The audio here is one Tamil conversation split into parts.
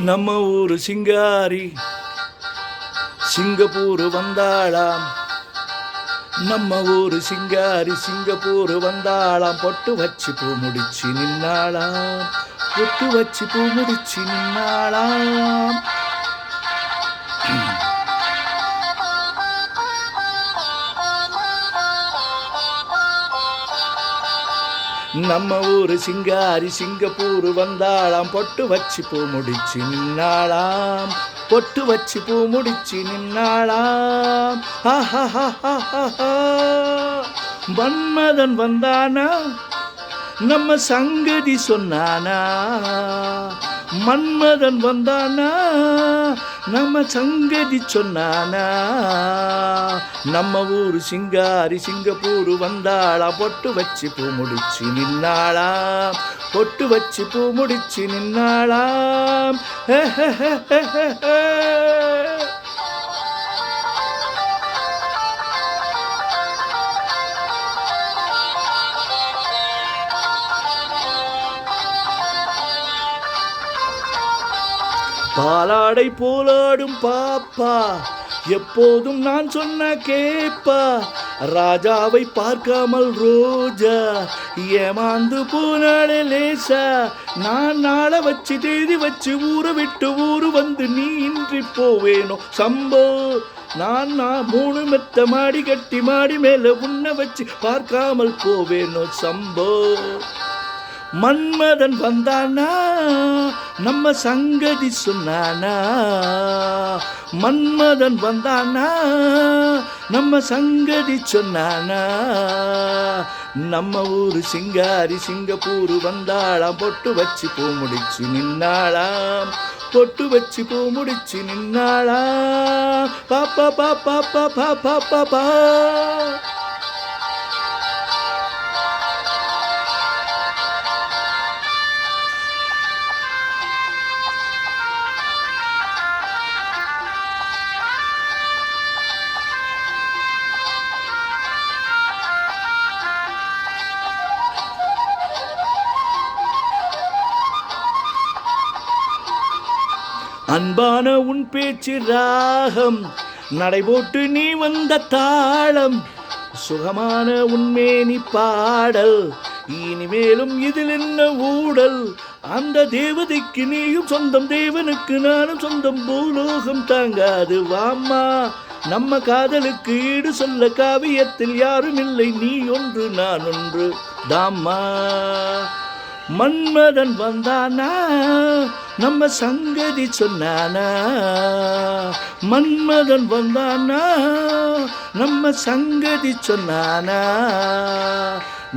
நம்ம ஊரு சிங்காரி சிங்கப்பூர் வந்தாளாம். நம்ம ஊரு சிங்காரி சிங்கப்பூர் வந்தாளாம். பொட்டு வச்சு பூ முடிச்சு நின்னாளாம். பொட்டு வச்சு பூ முடிச்சு நின்னாளாம். நம்ம ஊரு சிங்காரி சிங்கப்பூர் வந்தாளாம். பொட்டு வச்சு பூ முடிச்சு நின்னாளாம். பொட்டு வச்சு பூ முடிச்சு நின்னாளாம். மன்மதன் வந்தானா நம்ம சங்கதி சொன்னானா. மன்மதன் வந்தானா நம்ம சங்கதி சொன்னானா. நம்ம ஊரு சிங்காரி சிங்கப்பூர் வந்தாளாம். பொட்டு வச்சு பூ முடிச்சு நின்னாளாம். பொட்டு வச்சு பூ முடிச்சு நின்னாளாம். பாலாடை போலாடும் பாப்பா எப்போதும் நான் சொன்ன கேப்பா. ராஜாவை பார்க்காமல் ரோஜா ஏமாந்து போனாலே லேசா. நான் நாளை வச்சு தேதி வச்சு ஊரை விட்டு ஊரு வந்து நீ இன்றி போவேனோ சம்போ. நான் 3 மெத்த மாடி கட்டி மாடி மேல உன்னை வச்சு பார்க்காமல் போவேனோ சம்போ. மன்மதன் வந்தானா நம்ம சங்கதி சொன்னானா. மன்மதன் வந்தானா நம்ம சங்கதி சொன்னானா. நம்ம ஊரு சிங்காரி சிங்கப்பூர் வந்தாளாம். பொட்டு வச்சு பூ முடிச்சு நின்னாளாம். பொட்டு வச்சு பூ முடிச்சு நின்னாளாம். பாப்பா பாப்பா பாப்பா பாப்பா பா. அன்பான உன் பேச்சு ராகம் நடைபோட்டு நீ வந்த தாளம். சுகமான உன்மேனி பாடல் இனிமேலும் இதில் என்ன ஊடல். அந்த தேவதைக்கு நீயும் சொந்தம் தேவனுக்கு நானும் சொந்தம். பூலோகம் தாங்காது வாம்மா நம்ம காதலுக்கு ஈடு சொல்ல காவியத்தில் யாரும் இல்லை. நீ ஒன்று நான் ஒன்று தாம்மா. மன்மதன் வந்தானா நம்ம சங்கதி சொன்னானா. மன்மதன் வந்தானா நம்ம சங்கதி சொன்னானா.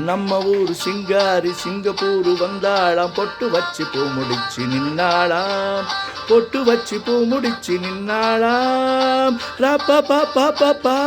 நம்ம ஊரு சிங்காரி சிங்கப்பூர் வந்தாளாம். பொட்டு வச்சு பூ முடிச்சு நின்னாளாம். பொட்டு வச்சு பூ முடிச்சு நின்னாளாம். ரா பா பா பா பா.